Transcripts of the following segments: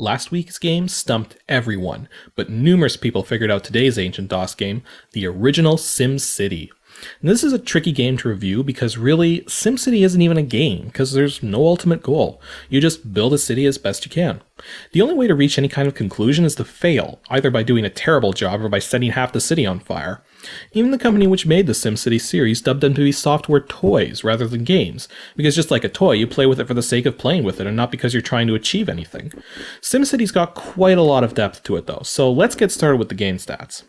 Last week's game stumped everyone, but numerous people figured out today's ancient DOS game, the original SimCity. And this is a tricky game to review because really, SimCity isn't even a game, because there's no ultimate goal. You just build a city as best you can. The only way to reach any kind of conclusion is to fail, either by doing a terrible job or by setting half the city on fire. Even the company which made the SimCity series dubbed them to be software toys rather than games, because just like a toy, you play with it for the sake of playing with it and not because you're trying to achieve anything. SimCity's got quite a lot of depth to it though, so let's get started with the game stats.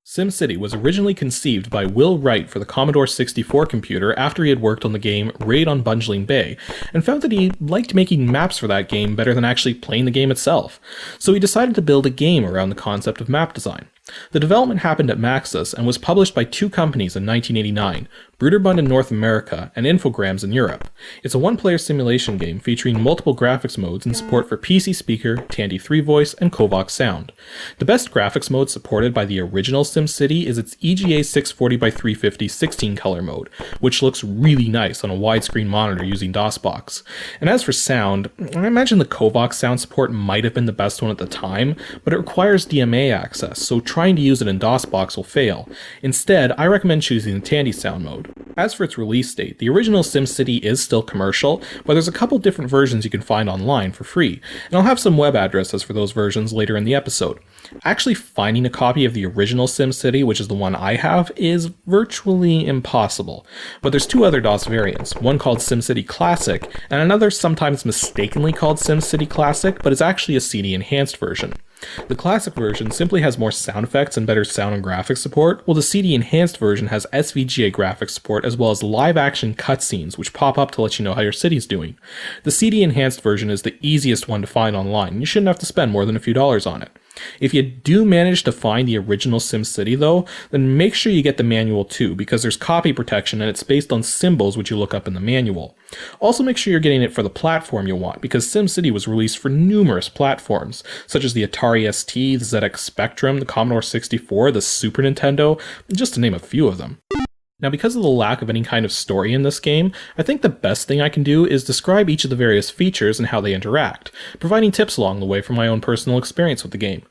SimCity was originally conceived by Will Wright for the Commodore 64 computer after he had worked on the game Raid on Bungeling Bay, and found that he liked making maps for that game better than actually playing the game itself. So he decided to build a game around the concept of map design. The development happened at Maxis and was published by two companies in 1989, Bruderbund in North America and Infogrames in Europe. It's a one-player simulation game featuring multiple graphics modes and support for PC Speaker, Tandy 3 Voice, and Kovac Sound. The best graphics mode supported by the original SimCity is its EGA 640x350 16-color mode, which looks really nice on a widescreen monitor using DOSBox. And as for sound, I imagine the Kovac Sound support might have been the best one at the time, but it requires DMA access, so trying to use it in DOSBox will fail. Instead, I recommend choosing the Tandy Sound mode. As for its release date, the original SimCity is still commercial, but there's a couple different versions you can find online for free, and I'll have some web addresses for those versions later in the episode. Actually finding a copy of the original SimCity, which is the one I have, is virtually impossible. But there's two other DOS variants, one called SimCity Classic, and another sometimes mistakenly called SimCity Classic, but is actually a CD enhanced version. The classic version simply has more sound effects and better sound and graphics support, while the CD enhanced version has SVGA graphics support as well as live action cutscenes which pop up to let you know how your city's doing. The CD enhanced version is the easiest one to find online, and you shouldn't have to spend more than a few dollars on it. If you do manage to find the original SimCity though, then make sure you get the manual too, because there's copy protection and it's based on symbols which you look up in the manual. Also make sure you're getting it for the platform you want, because SimCity was released for numerous platforms, such as the Atari ST, the ZX Spectrum, the Commodore 64, the Super Nintendo, just to name a few of them. Now, because of the lack of any kind of story in this game, I think the best thing I can do is describe each of the various features and how they interact, providing tips along the way from my own personal experience with the game.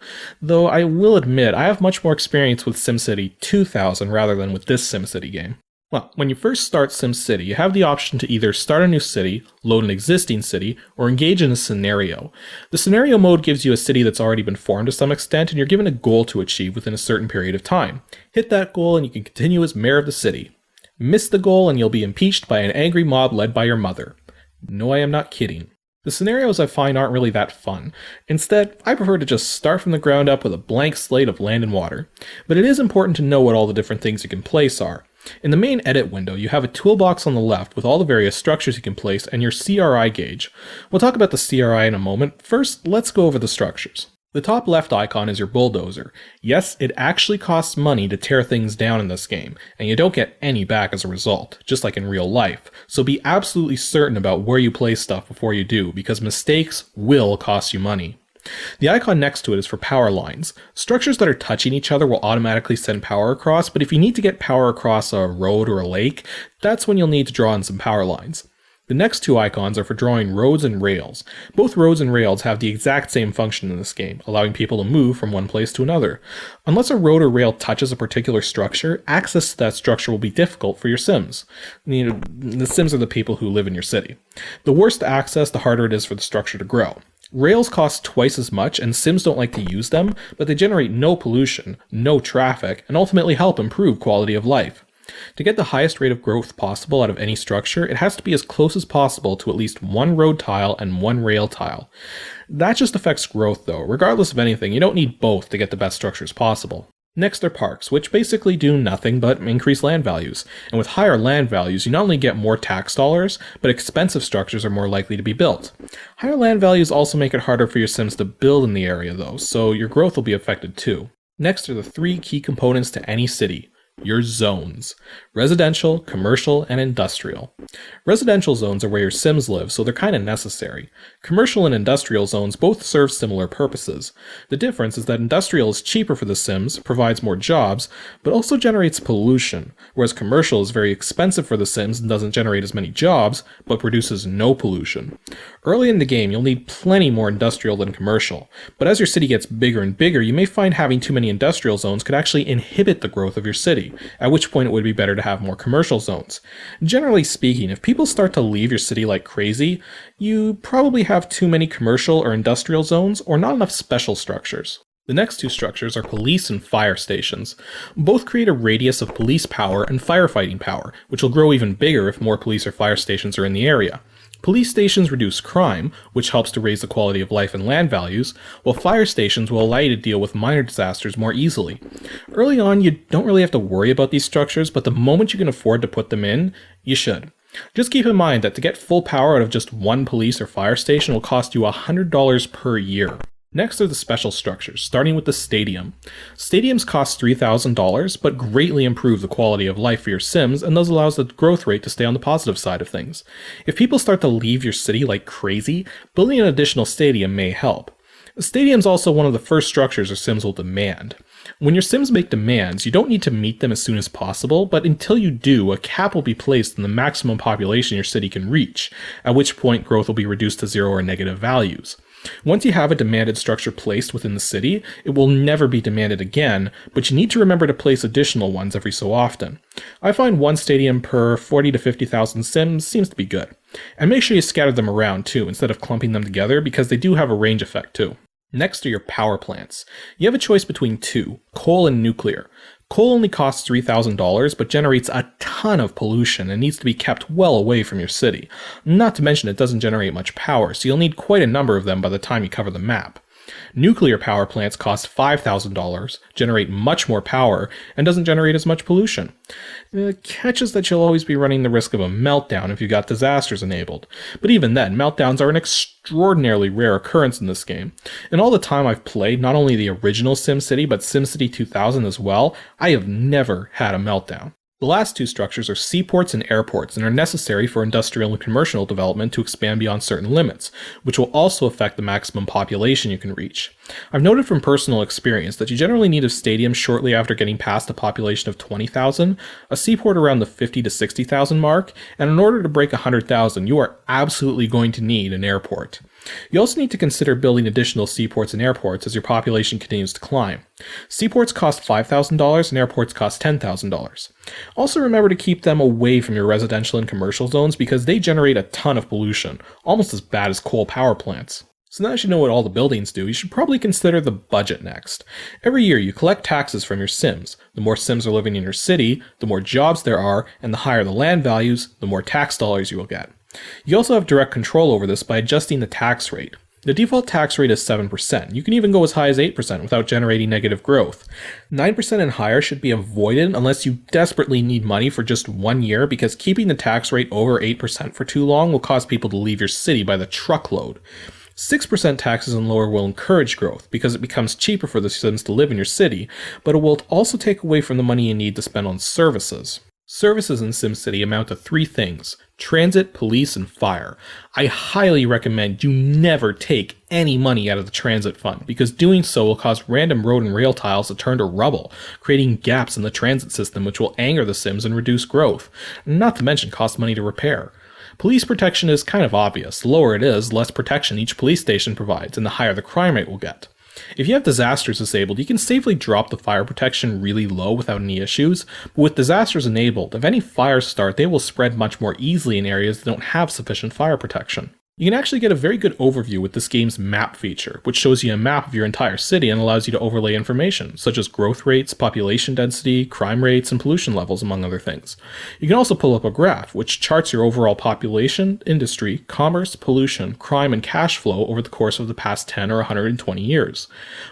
Though I will admit, I have much more experience with SimCity 2000 rather than with this SimCity game. Well, when you first start SimCity, you have the option to either start a new city, load an existing city, or engage in a scenario. The scenario mode gives you a city that's already been formed to some extent, and you're given a goal to achieve within a certain period of time. Hit that goal and you can continue as mayor of the city. Miss the goal and you'll be impeached by an angry mob led by your mother. No, I am not kidding. The scenarios I find aren't really that fun. Instead, I prefer to just start from the ground up with a blank slate of land and water. But it is important to know what all the different things you can place are. In the main edit window, you have a toolbox on the left with all the various structures you can place and your CRI gauge. We'll talk about the CRI in a moment. First, let's go over the structures. The top left icon is your bulldozer. Yes, it actually costs money to tear things down in this game, and you don't get any back as a result, just like in real life. So be absolutely certain about where you place stuff before you do, because mistakes will cost you money. The icon next to it is for power lines. Structures that are touching each other will automatically send power across, but if you need to get power across a road or a lake, that's when you'll need to draw in some power lines. The next two icons are for drawing roads and rails. Both roads and rails have the exact same function in this game, allowing people to move from one place to another. Unless a road or rail touches a particular structure, access to that structure will be difficult for your Sims. The Sims are the people who live in your city. The worse the access, the harder it is for the structure to grow. Rails cost twice as much, and Sims don't like to use them, but they generate no pollution, no traffic, and ultimately help improve quality of life. To get the highest rate of growth possible out of any structure, it has to be as close as possible to at least one road tile and one rail tile. That just affects growth though. Regardless of anything, you don't need both to get the best structures possible. Next are parks, which basically do nothing but increase land values. And with higher land values, you not only get more tax dollars, but expensive structures are more likely to be built. Higher land values also make it harder for your Sims to build in the area though, so your growth will be affected too. Next are the three key components to any city: Your zones. Residential, commercial, and industrial. Residential zones are where your Sims live, so they're kind of necessary. Commercial and industrial zones both serve similar purposes. The difference is that industrial is cheaper for the Sims, provides more jobs, but also generates pollution, whereas commercial is very expensive for the Sims and doesn't generate as many jobs, but produces no pollution. Early in the game, you'll need plenty more industrial than commercial, but as your city gets bigger and bigger, you may find having too many industrial zones could actually inhibit the growth of your city, at which point it would be better to have more commercial zones. Generally speaking, if people start to leave your city like crazy, you probably have too many commercial or industrial zones or not enough special structures. The next two structures are police and fire stations. Both create a radius of police power and firefighting power, which will grow even bigger if more police or fire stations are in the area. Police stations reduce crime, which helps to raise the quality of life and land values, while fire stations will allow you to deal with minor disasters more easily. Early on, you don't really have to worry about these structures, but the moment you can afford to put them in, you should. Just keep in mind that to get full power out of just one police or fire station will cost you $100 per year. Next are the special structures, starting with the stadium. Stadiums cost $3,000, but greatly improve the quality of life for your Sims, and thus allows the growth rate to stay on the positive side of things. If people start to leave your city like crazy, building an additional stadium may help. A stadium is also one of the first structures your Sims will demand. When your Sims make demands, you don't need to meet them as soon as possible, but until you do, a cap will be placed on the maximum population your city can reach, at which point growth will be reduced to 0 or negative values. Once you have a demanded structure placed within the city, it will never be demanded again, but you need to remember to place additional ones every so often. I find one stadium per 40 to 50,000 Sims seems to be good. And make sure you scatter them around too, instead of clumping them together, because they do have a range effect too. Next are your power plants. You have a choice between two, coal and nuclear. Coal only costs $3,000, but generates a ton of pollution and needs to be kept well away from your city. Not to mention it doesn't generate much power, so you'll need quite a number of them by the time you cover the map. Nuclear power plants cost $5,000, generate much more power, and doesn't generate as much pollution. The catch is that you'll always be running the risk of a meltdown if you've got disasters enabled. But even then, meltdowns are an extraordinarily rare occurrence in this game. In all the time I've played, not only the original SimCity, but SimCity 2000 as well, I have never had a meltdown. The last two structures are seaports and airports and are necessary for industrial and commercial development to expand beyond certain limits, which will also affect the maximum population you can reach. I've noted from personal experience that you generally need a stadium shortly after getting past a population of 20,000, a seaport around the 50 to 60,000 mark, and in order to break 100,000, you are absolutely going to need an airport. You also need to consider building additional seaports and airports as your population continues to climb. Seaports cost $5,000 and airports cost $10,000. Also remember to keep them away from your residential and commercial zones because they generate a ton of pollution, almost as bad as coal power plants. So now that you know what all the buildings do, you should probably consider the budget next. Every year you collect taxes from your Sims. The more Sims are living in your city, the more jobs there are, and the higher the land values, the more tax dollars you will get. You also have direct control over this by adjusting the tax rate. The default tax rate is 7%. You can even go as high as 8% without generating negative growth. 9% and higher should be avoided unless you desperately need money for just 1 year, because keeping the tax rate over 8% for too long will cause people to leave your city by the truckload. 6% taxes and lower will encourage growth because it becomes cheaper for the Sims to live in your city, but it will also take away from the money you need to spend on services. Services in SimCity amount to 3 things: transit, police, and fire. I highly recommend you never take any money out of the transit fund, because doing so will cause random road and rail tiles to turn to rubble, creating gaps in the transit system which will anger the Sims and reduce growth, not to mention cost money to repair. Police protection is kind of obvious. The lower it is, the less protection each police station provides, and the higher the crime rate will get. If you have disasters disabled, you can safely drop the fire protection really low without any issues, but with disasters enabled, if any fires start, they will spread much more easily in areas that don't have sufficient fire protection. You can actually get a very good overview with this game's map feature, which shows you a map of your entire city and allows you to overlay information, such as growth rates, population density, crime rates, and pollution levels, among other things. You can also pull up a graph, which charts your overall population, industry, commerce, pollution, crime, and cash flow over the course of the past 10 or 120 years.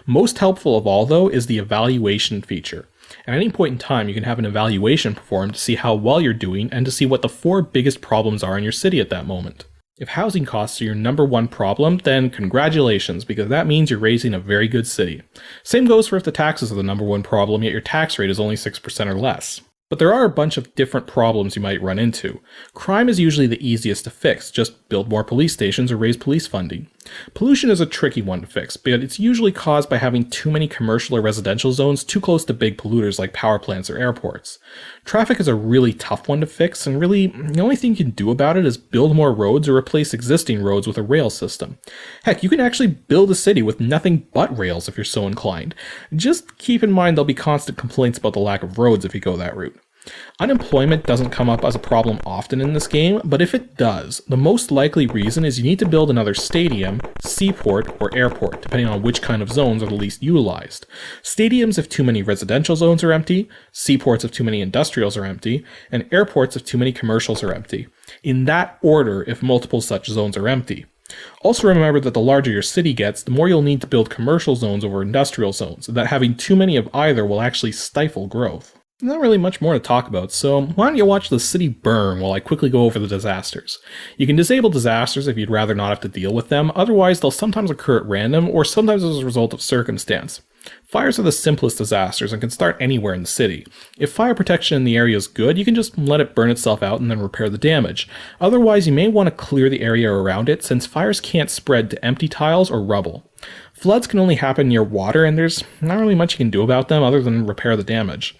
Most helpful of all, though, is the evaluation feature. At any point in time, you can have an evaluation performed to see how well you're doing and to see what the 4 biggest problems are in your city at that moment. If housing costs are your number one problem, then congratulations, because that means you're raising a very good city. Same goes for if the taxes are the number one problem, yet your tax rate is only 6% or less. But there are a bunch of different problems you might run into. Crime is usually the easiest to fix, just build more police stations or raise police funding. Pollution is a tricky one to fix, but it's usually caused by having too many commercial or residential zones too close to big polluters like power plants or airports. Traffic is a really tough one to fix, and really, the only thing you can do about it is build more roads or replace existing roads with a rail system. Heck, you can actually build a city with nothing but rails if you're so inclined. Just keep in mind there'll be constant complaints about the lack of roads if you go that route. Unemployment doesn't come up as a problem often in this game, but if it does, the most likely reason is you need to build another stadium, seaport, or airport, depending on which kind of zones are the least utilized. Stadiums if too many residential zones are empty, seaports if too many industrials are empty, and airports if too many commercials are empty. In that order if multiple such zones are empty. Also remember that the larger your city gets, the more you'll need to build commercial zones over industrial zones, and that having too many of either will actually stifle growth. Not really much more to talk about, so why don't you watch the city burn while I quickly go over the disasters. You can disable disasters if you'd rather not have to deal with them, otherwise they'll sometimes occur at random or sometimes as a result of circumstance. Fires are the simplest disasters and can start anywhere in the city. If fire protection in the area is good, you can just let it burn itself out and then repair the damage. Otherwise, you may want to clear the area around it since fires can't spread to empty tiles or rubble. Floods can only happen near water and there's not really much you can do about them other than repair the damage.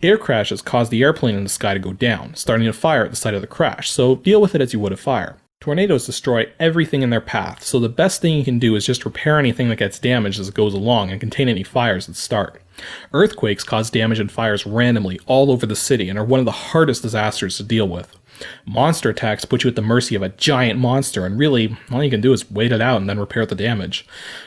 Air crashes cause the airplane in the sky to go down, starting a fire at the site of the crash, so deal with it as you would a fire. Tornadoes destroy everything in their path, so the best thing you can do is just repair anything that gets damaged as it goes along and contain any fires that start. Earthquakes cause damage and fires randomly all over the city and are one of the hardest disasters to deal with. Monster attacks put you at the mercy of a giant monster, and really, all you can do is wait it out and then repair the damage.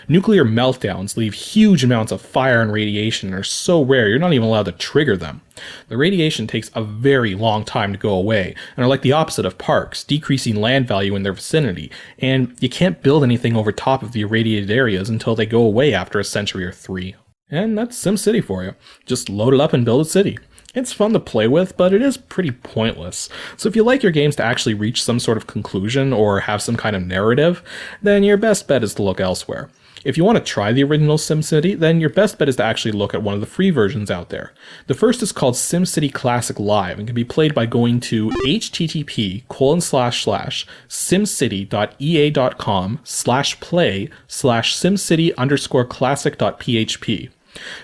Nuclear meltdowns leave huge amounts of fire and radiation and are so rare you're not even allowed to trigger them. The radiation takes a very long time to go away, and are like the opposite of parks, decreasing land value in their vicinity, and you can't build anything over top of the irradiated areas until they go away after a century or 3. And that's SimCity for you. Just load it up and build a city. It's fun to play with, but it is pretty pointless. So if you like your games to actually reach some sort of conclusion or have some kind of narrative, then your best bet is to look elsewhere. If you want to try the original SimCity, then your best bet is to actually look at one of the free versions out there. The first is called SimCity Classic Live and can be played by going to http://simcity.ea.com/play/simcity_classic.php.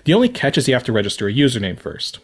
The only catch is you have to register a username first.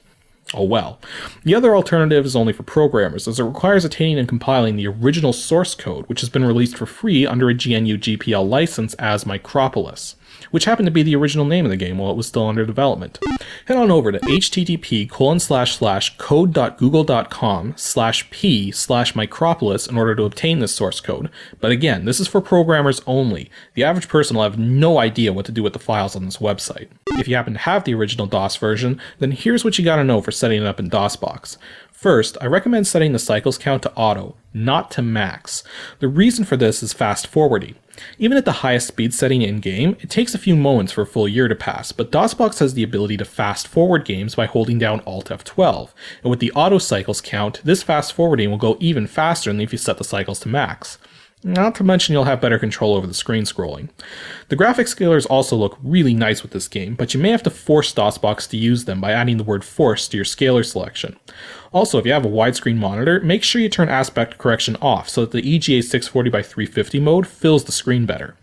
Oh well. The other alternative is only for programmers, as it requires attaining and compiling the original source code, which has been released for free under a GNU GPL license as Micropolis, which happened to be the original name of the game while it was still under development. Head on over to http://code.google.com/p/Micropolis in order to obtain this source code. But again, this is for programmers only. The average person will have no idea what to do with the files on this website. If you happen to have the original DOS version, then here's what you gotta know for setting it up in DOSBox. First, I recommend setting the cycles count to auto, not to max. The reason for this is fast forwarding. Even at the highest speed setting in-game, it takes a few moments for a full year to pass, but DOSBox has the ability to fast forward games by holding down Alt F12, and with the auto cycles count, this fast forwarding will go even faster than if you set the cycles to max. Not to mention you'll have better control over the screen scrolling. The graphics scalars also look really nice with this game, but you may have to force DOSBox to use them by adding the word force to your scalar selection. Also, if you have a widescreen monitor, make sure you turn aspect correction off so that the EGA 640x350 mode fills the screen better.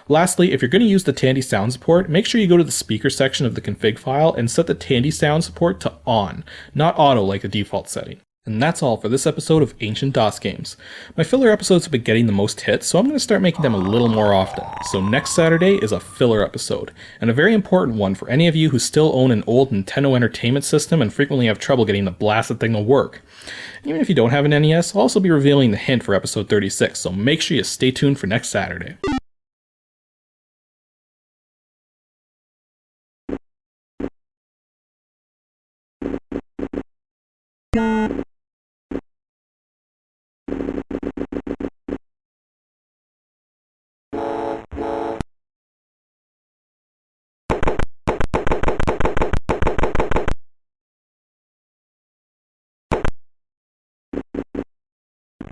Lastly, if you're going to use the Tandy sound support, make sure you go to the speaker section of the config file and set the Tandy sound support to on, not auto like the default setting. And that's all for this episode of Ancient DOS Games. My filler episodes have been getting the most hits, so I'm going to start making them a little more often. So next Saturday is a filler episode, and a very important one for any of you who still own an old Nintendo Entertainment System and frequently have trouble getting the blasted thing to work. Even if you don't have an NES, I'll also be revealing the hint for episode 36, so make sure you stay tuned for next Saturday.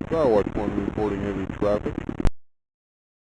Starwatch 1 reporting heavy traffic.